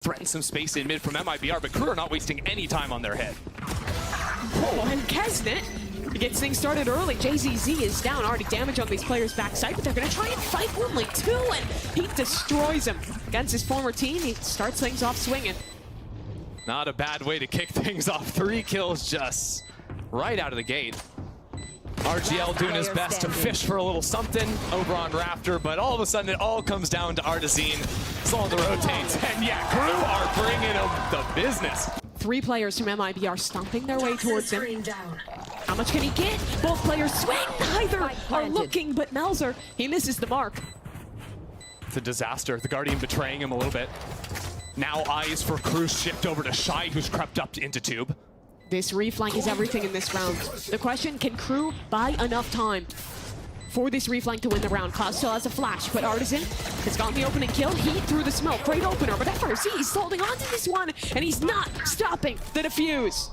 threaten some space in mid from MIBR, but Crew are not wasting any time on their head. Oh, and Kesnet gets things started early. JZZ is down, already damage on these players' backside, but they're going to try and fight only two, and he destroys him. Against his former team, he starts things off swinging. Not a bad way to kick things off. 3 kills just right out of the gate. RGL doing his best to fish for a little something over on Raptor, but all of a sudden it all comes down to Artazine. Saw the rotates, and yeah, Crew are bringing him the business. 3 players from MIBR stomping their way towards him. How much can he get? Both players swing. Neither are looking, but Melzer, he misses the mark. It's a disaster. The Guardian betraying him a little bit. Now eyes for Crew shift over to Shy, who's crept up into Tube. This reflank is everything in this round. The question, can Crew buy enough time for this reflank to win the round? Cloud still has a flash, but Artisan has gotten the opening kill. He threw the smoke. Great opener, but FRC is holding on to this one, and he's not stopping the defuse.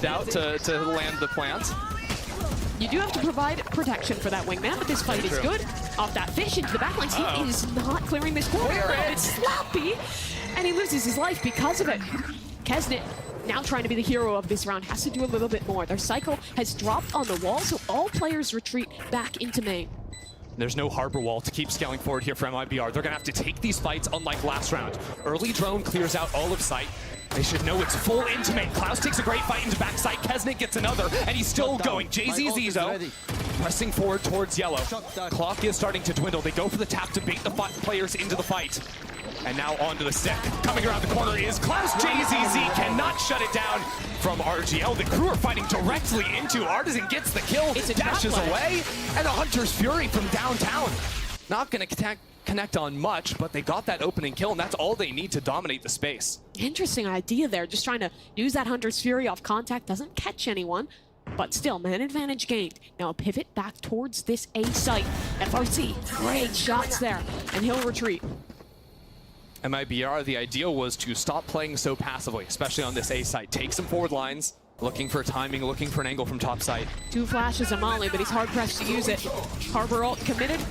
Out to land the plant. You do have to provide protection for that wingman, but this fight is good. Off that fish into the backlines, he is not clearing this corner. It's sloppy, and he loses his life because of it. Kesnet, now trying to be the hero of this round, has to do a little bit more. Their cycle has dropped on the wall, so all players retreat back into main. There's no harbor wall to keep scaling forward here for MIBR. They're gonna have to take these fights unlike last round. Early drone clears out all of sight. They should know it's full into main. Klaus takes a great fight into backside. Kesnet gets another, and he's still going. JZZ though, pressing forward towards yellow. Clock is starting to dwindle. They go for the tap to bait the players into the fight. And now onto the sick. Coming around the corner is Klaus. JZZ cannot shut it down from RGL. The Crew are fighting directly into. Artisan gets the kill, dashes away, and a Hunter's Fury from downtown. Not going to connect on much, but they got that opening kill, and that's all they need to dominate the space. Interesting idea there, just trying to use that Hunter's Fury off contact. Doesn't catch anyone, but still, man advantage gained. Now a pivot back towards this A site. FRC, great shots there, and he'll retreat. MIBR, the ideal was to stop playing so passively, especially on this A site. Take some forward lines, looking for timing, looking for an angle from top side. 2 flashes of Molly, but he's hard-pressed to use it. Harbor ult committed.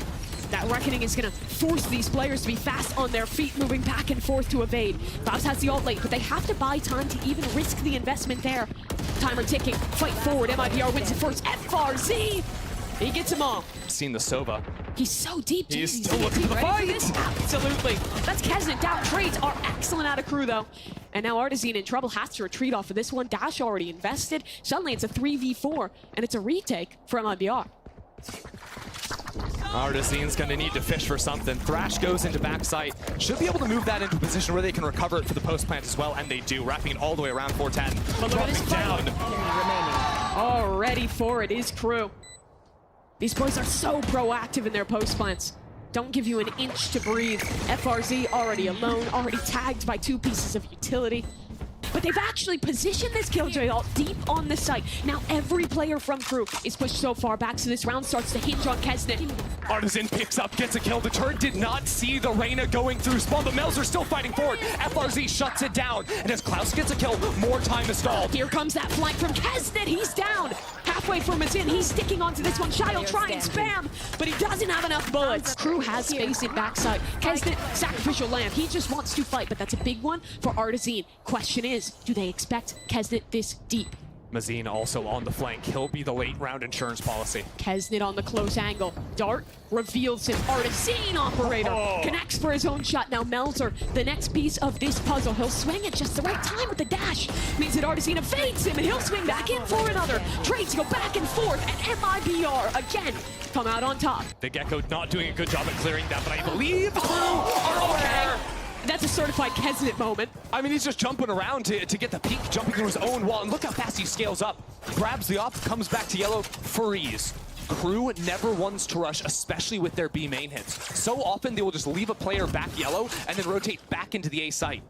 That Reckoning is going to force these players to be fast on their feet, moving back and forth to evade. Faust has the ult late, but they have to buy time to even risk the investment there. Timer ticking, fight forward, MIBR wins it first. FRZ, he gets them all. Seen the Sova. He's so deep. He's still looking for the fight. Absolutely. That's Kesnet down. Trades are excellent out of Crew, though. And now Artazine in trouble, has to retreat off of this one. Dash already invested. Suddenly it's a 3v4, and it's a retake for MIBR. Artazine's going to need to fish for something. Thrash goes into backside. Should be able to move that into a position where they can recover it for the post plant as well, and they do, wrapping it all the way around 410. Dropping down. All ready for it is Crew. These boys are so proactive in their post plants. Don't give you an inch to breathe. FRZ already alone, already tagged by 2 pieces of utility. But they've actually positioned this Killjoy ult deep on the site. Now every player from Crew is pushed so far back, so this round starts to hinge on Kesnet. Artisan picks up, gets a kill. The turret did not see the Reyna going through spawn, but Melzer still fighting forward. FRZ shuts it down, and as Klaus gets a kill, more time is stalled. Here comes that flank from Kesnet. He's down. Halfway from his in, he's sticking onto this one. Shy will try and spam, but he doesn't have enough bullets. Crew has space in backside. Kesnet, sacrificial lamb. He just wants to fight, but that's a big one for Artazine. Question is, do they expect Kesnet this deep? Mazine also on the flank. He'll be the late round insurance policy. Kesnet on the close angle. Dart reveals him. Artazine operator connects for his own shot. Now Melzer, the next piece of this puzzle. He'll swing at just the right time with the dash. Means that Artazine evades him, and he'll swing back in for another. Trades go back and forth, and MIBR again come out on top. The Gecko not doing a good job at clearing that, but I believe Crew are okay. That's a certified Kesnet moment. I mean, he's just jumping around to get the peak, jumping through his own wall, and look how fast he scales up. Grabs the op, comes back to yellow, freeze. Crew never wants to rush, especially with their B main hits. So often they will just leave a player back yellow and then rotate back into the A site.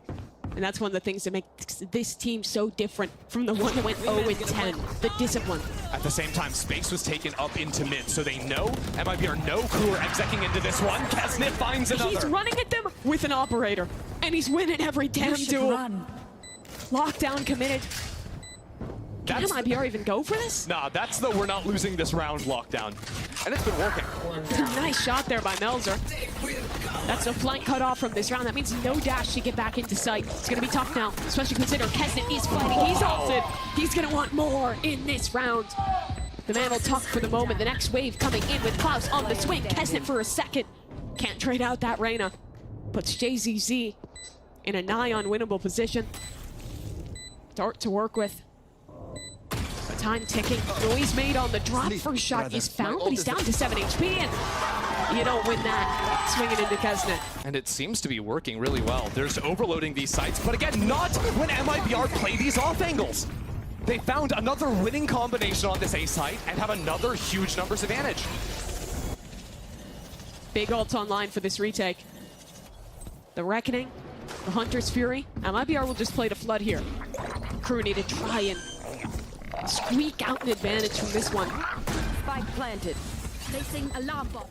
And that's one of the things that makes this team so different from the one that went 0-10, the discipline. At the same time, space was taken up into mid, so they know, MIBR know Crew are execing into this one. Kesnet finds another. He's running at them with an operator, and he's winning every damn duel. Lockdown committed. Can MIBR even go for this? Nah, that's the we're not losing this round lockdown. And it's been working. Nice shot there by Melzer. That's a flank cut off from this round. That means no dash to get back into sight. It's going to be tough now, especially considering Kesnet is fighting. He's ulted. He's going to want more in this round. The man will tuck for the moment. The next wave coming in with Klaus on the swing. Kesnet for a second. Can't trade out that Reyna. Puts JZZ in a nigh unwinnable position. Dart to work with. The time ticking. Noise made on the drop. First shot is found, but he's down to 7 HP, and you don't win that swinging into Kesnet. And it seems to be working really well. There's overloading these sites, but again, not when MIBR play these off angles. They found another winning combination on this A site and have another huge numbers advantage. Big ult online for this retake. The Reckoning, the Hunter's Fury. MIBR will just play to Flood here. Crew need to try and squeak out an advantage from this one. Spike planted. Placing alarm bot.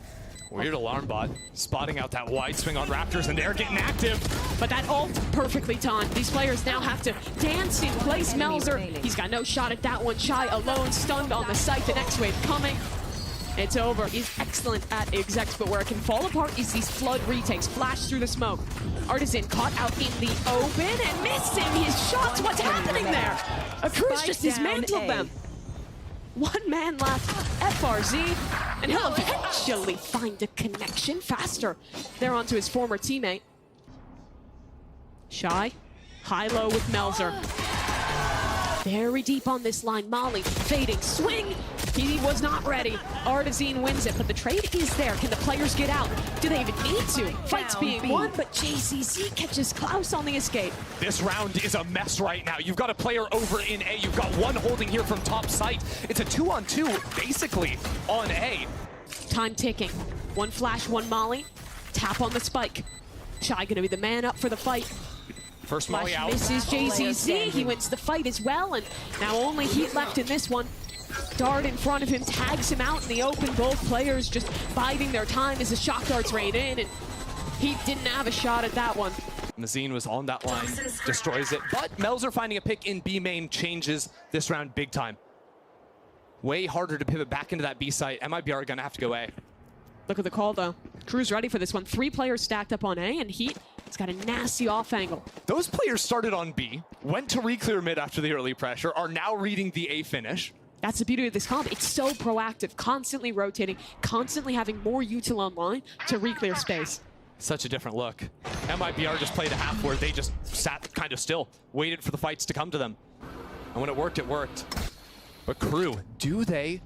Weird alarm bot, spotting out that wide swing on Raptors, and they're getting active. But that ult perfectly timed. These players now have to dance in place. Melzer, he's got no shot at that one. Shy alone, stunned on the site. The next wave coming. It's over. He's excellent at execs, but where it can fall apart is these Flood retakes. Flash through the smoke. Artisan caught out in the open and missing his shots. What's happening there? A Cruz just dismantled them. One man left, FRZ, and he'll eventually find a connection faster. They're onto his former teammate. Shy, high-low with Melzer. Very deep on this line, Molly, fading, swing. He was not ready. Artisan wins it, but the trade is there. Can the players get out? Do they even need to? Fights being won, but JCC catches Klaus on the escape. This round is a mess right now. You've got a player over in A. You've got one holding here from top site. It's a 2-on-2, basically, on A. Time ticking. One flash, one Molly. Tap on the spike. Shy gonna be the man up for the fight. First Molly out. Misses JCC. He wins the fight as well, and now only Heat left in this one. Dart in front of him, tags him out in the open. Both players just biding their time as the shock darts rain in, and he didn't have a shot at that one. Mazine was on that line, destroys it, but Melzer finding a pick in B main changes this round big time. Way harder to pivot back into that B site. MIBR are gonna have to go A. Look at the call though. Crew's ready for this one. 3 players stacked up on A, and Heat has got a nasty off angle. Those players started on B, went to re-clear mid after the early pressure, are now reading the A finish. That's the beauty of this comp. It's so proactive, constantly rotating, constantly having more util online to re-clear space. Such a different look. MIBR just played a half where they just sat kind of still, waited for the fights to come to them. And when it worked, it worked. But Crew, do they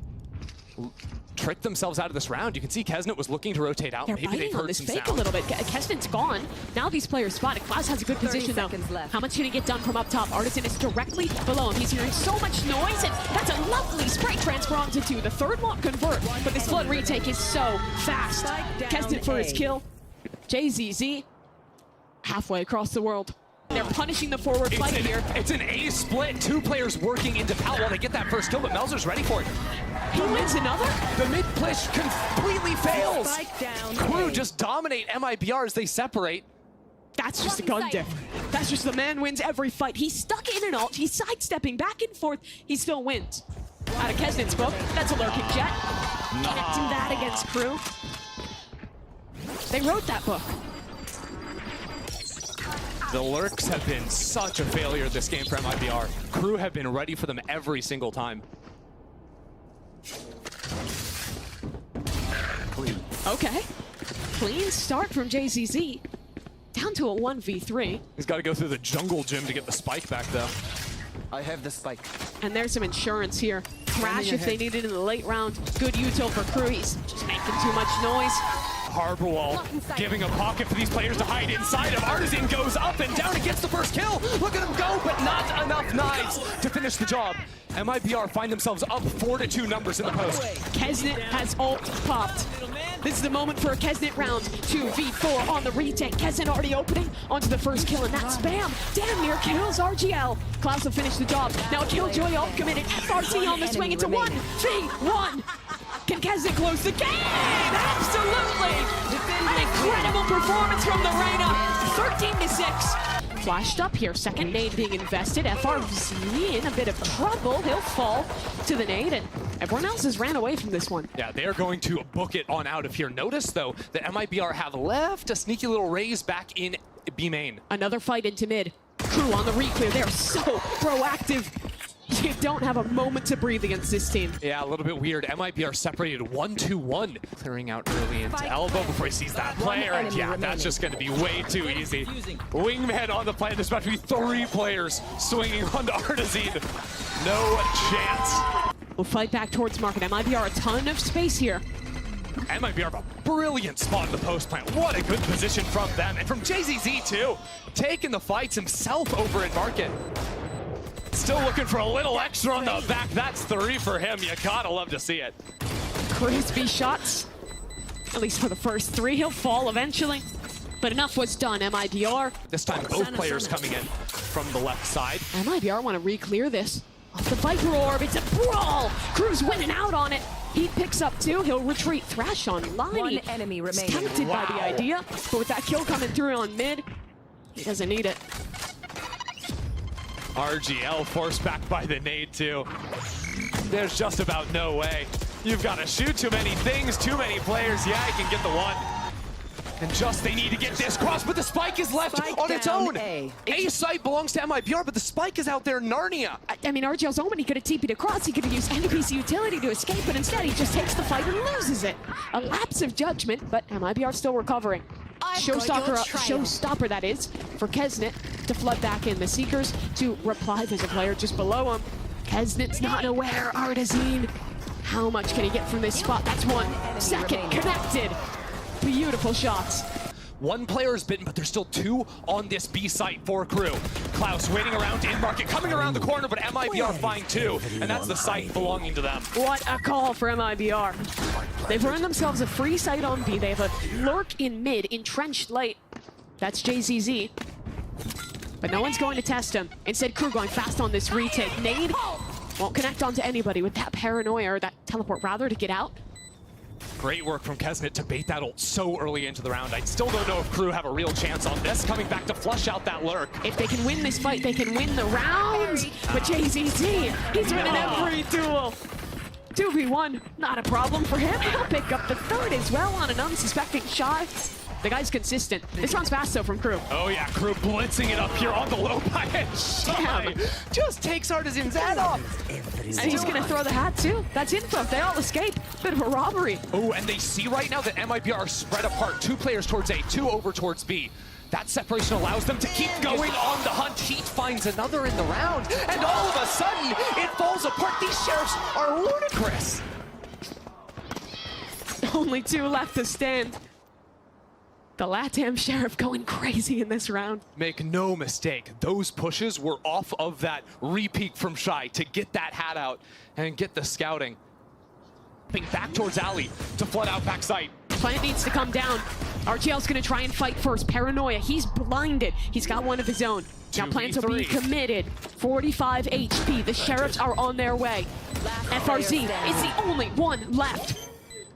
trick themselves out of this round? You can see Kesnet was looking to rotate out. They're Maybe they've biting on heard this some fake sound. a little bit. Kesnet's gone. Now these players spotted. Klaus has a good position though. Left. How much can he get done from up top? Artisan is directly below him. He's hearing so much noise, and that's a lovely spray transfer onto 2. The third won't convert, but this Flood retake is so fast. Kesnet for his kill. JZZ halfway across the world. They're punishing the forward fight here. It's an A split. 2 players working into Pal while they get that first kill, but Melzer's ready for it. He wins another? The mid push completely fails. Spike down. Crew just dominate MIBR as they separate. That's just a gun diff. That's just the man wins every fight. He's stuck in an ult. He's sidestepping back and forth. He still wins. Out of Kesnet's book, that's a lurking jet. Connecting that against Crew. They wrote that book. The lurks have been such a failure this game for MIBR. Crew have been ready for them every single time. Okay. Clean start from JZZ. Down to a 1v3. He's got to go through the jungle gym to get the spike back, though. I have the spike. And there's some insurance here. Crash if they need it in the late round. Good util for Crew. He's just making too much noise. Harbor wall, giving a pocket for these players to hide inside of. Artisan goes up and down and gets the first kill. Look at him go, but not enough knives to finish the job. MIBR find themselves up 4-2 numbers in the post. Kesnet has ult popped. This is the moment for a Kesnet round. 2v4 on the retake. Kesnet already opening onto the first kill, and that's bam. Damn near kills RGL. Klaus will finish the job. Now Killjoy ult committed. FRC on the swing. It's a 1v1. Can Kesnet close the game? Absolutely! An incredible performance from the Reyna. 13-6. Flashed up here. Second nade being invested. FRZ in a bit of trouble. He'll fall to the nade, and Everyone else has ran away from this one. Yeah, they are going to book it on out of here. Notice, though, that MIBR have left a sneaky little raise back in B main. Another fight into mid. Crew on the reclear. They're so proactive. You don't have a moment to breathe against this team. Yeah, a little bit weird. MIBR separated 1-2-1. Clearing out early into elbow before he sees that player. And yeah, that's just going to be way too easy. Wingman on the plant. There's about to be 3 players swinging onto Artazine. No chance. We'll fight back towards market. MIBR a ton of space here. MIBR have a brilliant spot in the post plant. What a good position from them. And from JZZ too. Taking the fights himself over in market. Still looking for a little extra on the back. That's 3 for him. You gotta love to see it. Crispy shots. At least for the first 3. He'll fall eventually. But enough was done. MIBR. This time both players coming in from the left side. MIBR want to re-clear this. Off the Viper Orb. It's a brawl. Crew's winning out on it. He picks up 2. He'll retreat. Thrash online. One enemy remaining. Tempted by the idea. But with that kill coming through on mid, he doesn't need it. RGL forced back by the nade too. There's just about no way. You've got to shoot too many things, too many players. Yeah, I can get the 1. And just they need to get this cross, but the spike is left on its own. A site belongs to MIBR, but the spike is out there in Narnia. I mean, RGL's omen, he could have TP'd across, he could have used NPC utility to escape, but instead he just takes the fight and loses it. A lapse of judgment, but MIBR still recovering. Showstopper, that is, for Kesnet to flood back in. The Seekers to reply. There's a player just below him. Kesnet's not aware. Artazine, how much can he get from this spot? That's 1. Second, connected. Beautiful shots. 1 player is bitten, but there's still 2 on this B site for Crew. Klaus waiting around in market, coming around the corner, but MIBR find 2, and that's the site belonging to them. What a call for MIBR. They've earned themselves a free site on B. They have a lurk in mid, entrenched late. That's JZZ. But no one's going to test him. Instead, Crew going fast on this retake. Nade won't connect onto anybody with that paranoia, or that teleport rather, to get out. Great work from Kesnet to bait that ult so early into the round. I still don't know if Crew have a real chance on this, coming back to flush out that lurk. If they can win this fight, they can win the round. But JZZ, he's winning every duel. 2v1, not a problem for him. He'll pick up the 3rd as well on an unsuspecting shot. The guy's consistent. This round's fast though from Crew. Oh yeah, Crew blitzing it up here on the low by and Shy just takes Artazine's head off. And he's gonna throw the hat too. That's info. They all escape. Bit of a robbery. Oh, and they see right now that MIBR are spread apart. 2 players towards A, 2 over towards B. That separation allows them to keep going on the hunt. Heat finds another in the round, and all of a sudden, it falls apart. These sheriffs are ludicrous. Only 2 left to stand. The LATAM Sheriff going crazy in this round. Make no mistake, those pushes were off of that re-peek from Shy to get that hat out and get the scouting. Back towards Alley to flood out backside. Plant needs to come down. RGL's gonna try and fight first. Paranoia, he's blinded. He's got 1 of his own. Now Plant will be committed. 45 HP, the Sheriffs are on their way. FRZ is the only one left.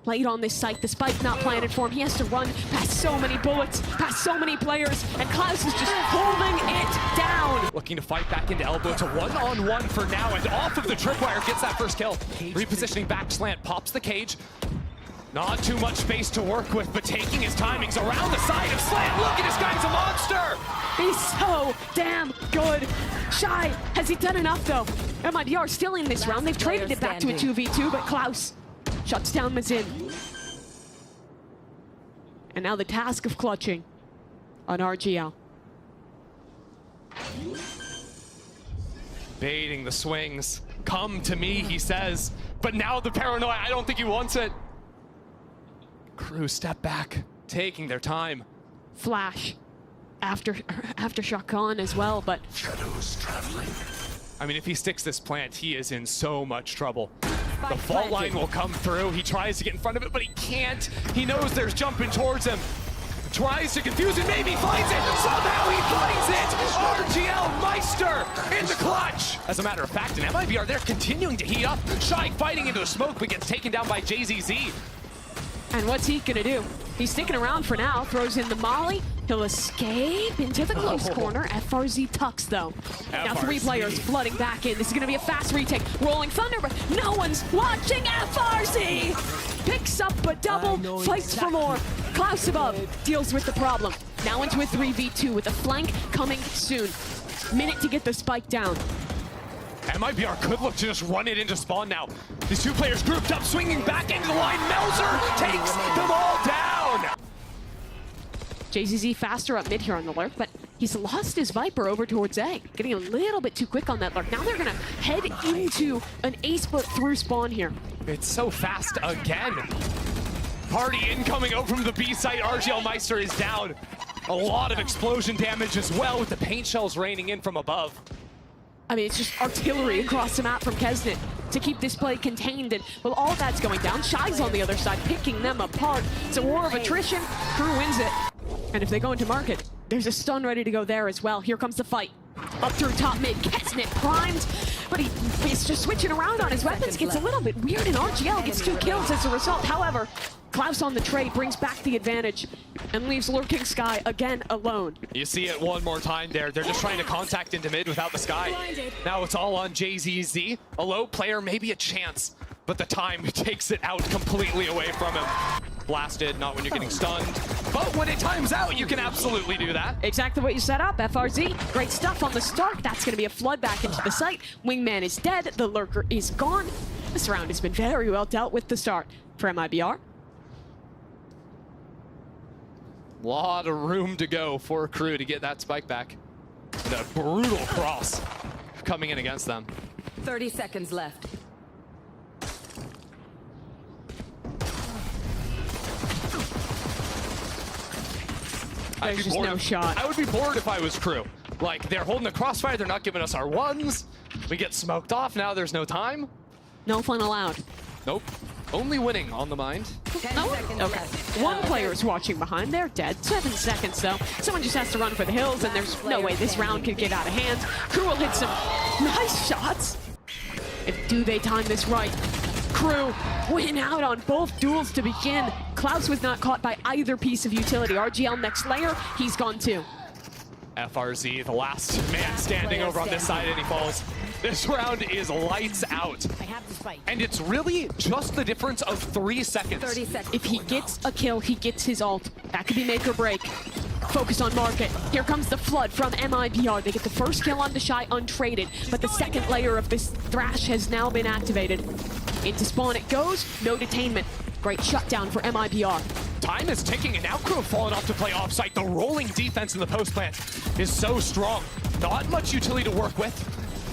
Played on this site, the spike not planted for him. He has to run past so many bullets, past so many players, and Klaus is just holding it down. Looking to fight back into elbow. It's a 1-on-1 for now, and off of the tripwire gets that first kill. Repositioning back slant, pops the cage. Not too much space to work with, but taking his timings around the side of Slant. Look at this guy's a monster! He's so damn good. Shy, has he done enough though? MIBR still in this round. They've traded it back to a 2v2, but Klaus shuts down Mazin. And now the task of clutching on RGL. Baiting the swings. Come to me, he says. But now the paranoia, I don't think he wants it. Crew step back, taking their time. Flash after Shakan as well, but shadows traveling. I mean, if he sticks this plant, he is in so much trouble. The fault line will come through. He tries to get in front of it, but he can't. He knows there's jumping towards him. Tries to confuse it, maybe finds it. Somehow he finds it. RGL Meister in the clutch. As a matter of fact, in MIBR, they're continuing to heat up. Shy fighting into the smoke, but gets taken down by JZZ. And what's he gonna do? He's sticking around for now, throws in the molly. He'll escape into the close corner. FRZ tucks though. Now 3 players flooding back in. This is gonna be a fast retake. Rolling Thunder, but no one's watching FRZ! Picks up a double, fights for more. Klaus above deals with the problem. Now into a 3v2 with a flank coming soon. Minute to get the spike down. MIBR could look to just run it into spawn now. These 2 players grouped up, swinging back into the line. Melzer takes them all down! JZZ faster up mid here on the lurk, but he's lost his Viper over towards A. Getting a little bit too quick on that lurk. Now they're gonna head into an A split through spawn here. It's so fast again. Party incoming over from the B site. RGL Meister is down. A lot of explosion damage as well with the paint shells raining in from above. I mean, it's just artillery across the map from Kesnet to keep this play contained. And well, all that's going down. Shy's on the other side, picking them apart. It's a war of attrition. Crew wins it. And if they go into market, there's a stun ready to go there as well. Here comes the fight. Up through top mid, Kesnet primed, but he's just switching around on his weapons. Gets a little bit weird, and RGL gets 2 kills as a result. However, Klaus on the trade brings back the advantage and leaves Lurking Sky again alone. You see it one more time there. They're just trying to contact into mid without the Sky. Now it's all on JZZ. A low player, maybe a chance, but the time takes it out completely away from him. Blasted, not when you're getting stunned, but when it times out, you can absolutely do that. Exactly what you set up, FRZ. Great stuff on the start. That's going to be a flood back into the site. Wingman is dead. The lurker is gone. This round has been very well dealt with the start for MIBR. Lot of room to go for Crew to get that spike back. And a brutal cross coming in against them. 30 seconds left. There's just no shot. I would be bored if I was Crew. Like, they're holding the crossfire, they're not giving us our ones. We get smoked off, now there's no time. No fun allowed. Nope. Only winning on the mind. 10 No? seconds Okay. left. 1 player is watching behind. They're dead. 7 seconds, though. Someone just has to run for the hills, and there's no way this round could get out of hand. Crew will hit some nice shots. Do they time this right? Crew win out on both duels to begin. Klaus was not caught by either piece of utility. RGL next layer, he's gone too. FRZ, the last man standing over on this side, and he falls. This round is lights out. I have the spike. And it's really just the difference of 3 seconds. 30 seconds. If he gets a kill, he gets his ult. That could be make or break. Focus on market. Here comes the flood from MIBR. They get the first kill on the Shy untraded, but the second layer of this Thrash has now been activated. Into spawn it goes, no detainment. Great shutdown for MIBR. Time is ticking, and now Crew have fallen off to play offsite. The rolling defense in the post plant is so strong. Not much utility to work with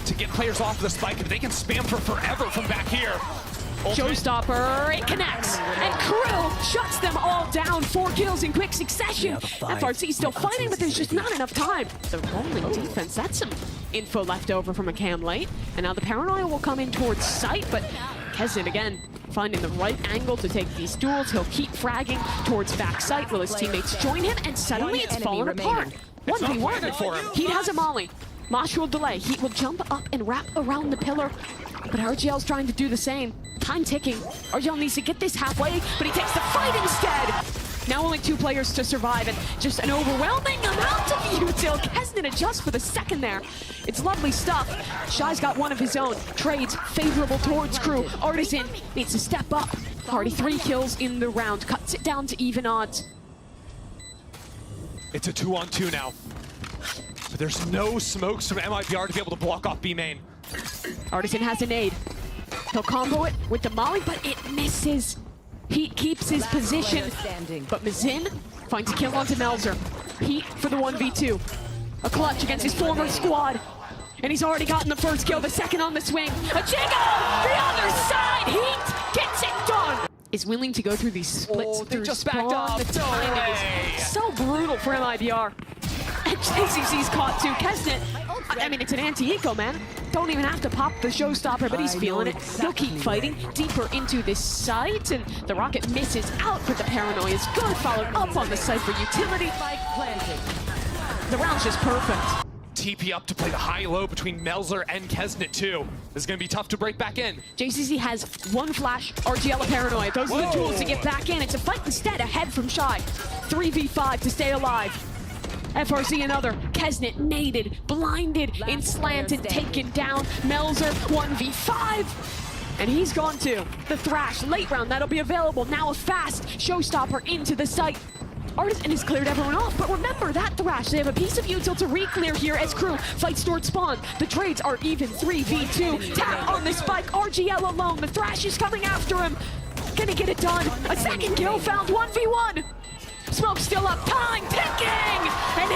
to get players off the spike, and they can spam for forever from back here. Showstopper, it connects, and Crew shuts them all down. 4 kills in quick succession. FRC still fighting, but there's just not enough time. The rolling defense, that's some info left over from a cam late. And now the Paranoia will come in towards sight, but Kesnet again finding the right angle to take these duels. He'll keep fragging towards back sight. Will his teammates join him? And suddenly it's fallen apart. 1v1. Heat has a molly. Mosh will delay. Heat will jump up and wrap around the pillar. But RGL's trying to do the same. Time ticking. RGL needs to get this halfway, but he takes the fight instead. Now only 2 players to survive, and just an overwhelming amount of util. Kesnet adjusts for the second there. It's lovely stuff. Shy's got one of his own. Trades favorable towards Crew. Artisan needs to step up. Already 3 kills in the round. Cuts it down to even odds. It's a 2-on-2 now. But there's no smokes from MIBR to be able to block off B main. Artisan has a nade. He'll combo it with the molly, but it misses. Heat keeps his position, but Mazin finds a kill onto Melzer. Heat for the 1v2. A clutch against his former squad. And he's already gotten the first kill, the second on the swing. A jiggle! The other side! Heat gets it done! Is willing to go through these splits through just spawn. backed up. The timing is so brutal for MIBR. And JCC's caught too. Kesnet, I mean, it's an anti-eco, man. Don't even have to pop the showstopper, but he's feeling it. He'll keep fighting deeper into this site, and the rocket misses out, but the Paranoia is good. Followed up on the site for utility. The round's just perfect. TP up to play the high-low between Melzer and Kesnet too. This is gonna be tough to break back in. JCC has one flash, RGL a paranoid. Those are the tools to get back in. It's a fight instead ahead from Shy. 3v5 to stay alive. FRC another. Kesnet naded, blinded, enslanted, taken down. Melzer 1v5. And he's gone too. The Thrash, late round, that'll be available. Now a fast showstopper into the site. Artisan has cleared everyone off, but remember that Thrash, they have a piece of util to re-clear here as crew fights toward spawn. The trades are even 3v2. Tap on the spike, RGL alone. The Thrash is coming after him. Gonna get it done. A second kill found, 1v1. Smoke still up, time ticking! And